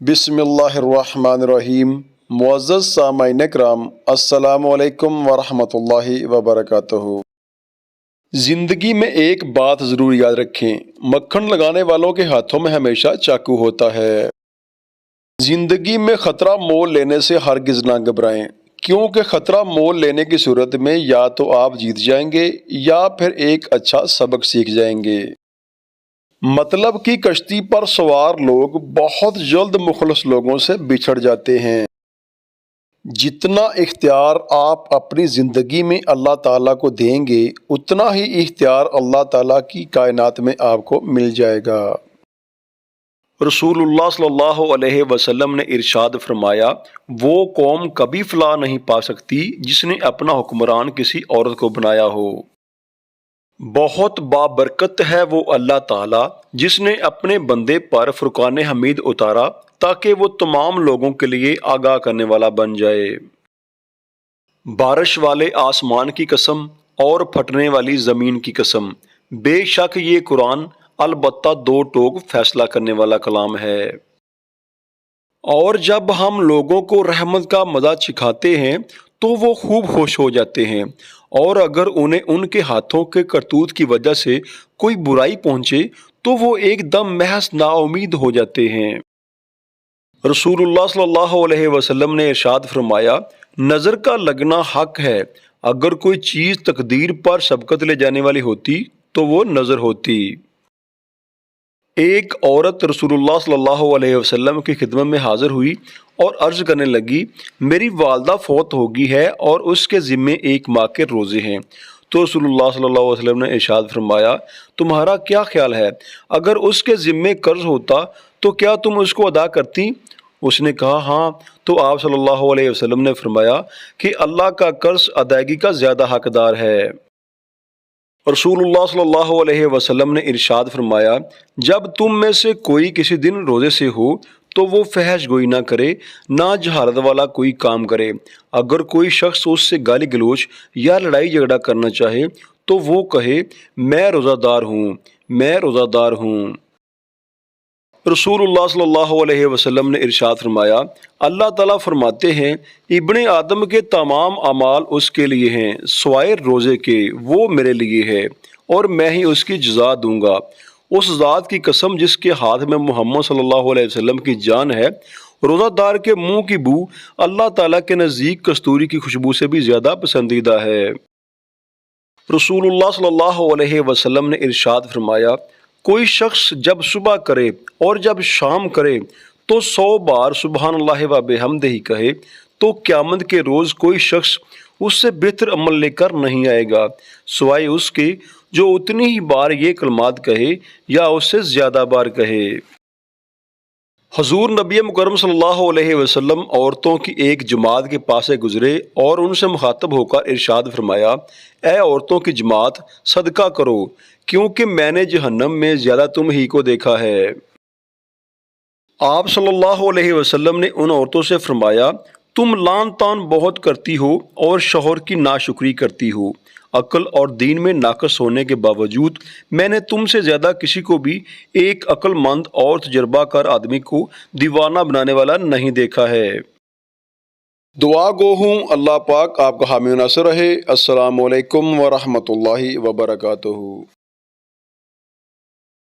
بسم اللہ الرحمن الرحیم۔ معزز سامعین کرام، السلام علیکم ورحمۃ اللہ وبرکاتہ۔ زندگی میں ایک بات ضرور یاد رکھیں، مکھن لگانے والوں کے ہاتھوں میں ہمیشہ چاقو ہوتا ہے۔ زندگی میں خطرہ مول لینے سے ہرگز نہ گھبرائیں، کیونکہ خطرہ مول لینے کی صورت میں یا تو آپ جیت جائیں گے یا پھر ایک اچھا سبق سیکھ جائیں گے۔ مطلب کی کشتی پر سوار لوگ بہت جلد مخلص لوگوں سے بچھڑ جاتے ہیں۔ جتنا اختیار آپ اپنی زندگی میں اللہ تعالیٰ کو دیں گے، اتنا ہی اختیار اللہ تعالیٰ کی کائنات میں آپ کو مل جائے گا۔ رسول اللہ صلی اللہ علیہ وسلم نے ارشاد فرمایا، وہ قوم کبھی فلاح نہیں پا سکتی جس نے اپنا حکمران کسی عورت کو بنایا ہو۔ بہت بابرکت ہے وہ اللہ تعالیٰ جس نے اپنے بندے پر فرقان حمید اتارا تاکہ وہ تمام لوگوں کے لیے آگاہ کرنے والا بن جائے۔ بارش والے آسمان کی قسم اور پھٹنے والی زمین کی قسم، بے شک یہ قرآن البتہ دو ٹوک فیصلہ کرنے والا کلام ہے۔ اور جب ہم لوگوں کو رحمت کا مزہ چکھاتے ہیں تو وہ خوب خوش ہو جاتے ہیں، اور اگر انہیں ان کے ہاتھوں کے کرتوت کی وجہ سے کوئی برائی پہنچے تو وہ ایک دم محض نا امید ہو جاتے ہیں۔ رسول اللہ صلی اللہ علیہ وسلم نے ارشاد فرمایا، نظر کا لگنا حق ہے، اگر کوئی چیز تقدیر پر سبقت لے جانے والی ہوتی تو وہ نظر ہوتی۔ ایک عورت رسول اللہ صلی اللہ علیہ وسلم کی خدمت میں حاضر ہوئی اور عرض کرنے لگی، میری والدہ فوت ہو گئی ہے اور اس کے ذمے ایک ماہ کے روزے ہیں۔ تو رسول اللہ صلی اللہ علیہ وسلم نے ارشاد فرمایا، تمہارا کیا خیال ہے، اگر اس کے ذمے قرض ہوتا تو کیا تم اس کو ادا کرتی؟ اس نے کہا ہاں۔ تو آپ صلی اللہ علیہ وسلم نے فرمایا کہ اللہ کا قرض ادائیگی کا زیادہ حقدار ہے۔ رسول اللہ صلی اللہ علیہ وسلم نے ارشاد فرمایا، جب تم میں سے کوئی کسی دن روزے سے ہو تو وہ فحش گوئی نہ کرے، نہ جہالت والا کوئی کام کرے۔ اگر کوئی شخص اس سے گالی گلوچ یا لڑائی جھگڑا کرنا چاہے تو وہ کہے، میں روزہ دار ہوں، میں روزہ دار ہوں۔ رسول اللہ صلی اللہ علیہ وسلم نے ارشاد فرمایا، اللہ تعالیٰ فرماتے ہیں، ابن آدم کے تمام اعمال اس کے لیے ہیں سوائے روزے کے، وہ میرے لیے ہے اور میں ہی اس کی جزا دوں گا۔ اس ذات کی قسم جس کے ہاتھ میں محمد صلی اللہ علیہ وسلم کی جان ہے، روزہ دار کے منہ کی بو اللہ تعالیٰ کے نزدیک کستوری کی خوشبو سے بھی زیادہ پسندیدہ ہے۔ رسول اللہ صلی اللہ علیہ وسلم نے ارشاد فرمایا، کوئی شخص جب صبح کرے اور جب شام کرے تو 100 بار سبحان اللہ و بحمدہ کہے تو قیامت کے روز کوئی شخص اس سے بہتر عمل لے کر نہیں آئے گا سوائے اس کے جو اتنی ہی بار یہ کلمات کہے یا اس سے زیادہ بار کہے۔ حضور نبی مکرم صلی اللہ علیہ وسلم عورتوں کی ایک جماعت کے پاس سے گزرے اور ان سے مخاطب ہو کر ارشاد فرمایا، اے عورتوں کی جماعت، صدقہ کرو، کیونکہ میں نے جہنم میں زیادہ تم ہی کو دیکھا ہے۔ آپ صلی اللہ علیہ وسلم نے ان عورتوں سے فرمایا، تم لان تان بہت کرتی ہو اور شوہر کی ناشکری کرتی ہو۔ عقل اور دین میں ناقص ہونے کے باوجود میں نے تم سے زیادہ کسی کو بھی ایک عقل مند اور تجربہ کار آدمی کو دیوانہ بنانے والا نہیں دیکھا ہے۔ دعا گو ہوں اللہ پاک آپ کا حامی و ناصر رہے۔ السلام علیکم ورحمۃ اللہ وبرکاتہ۔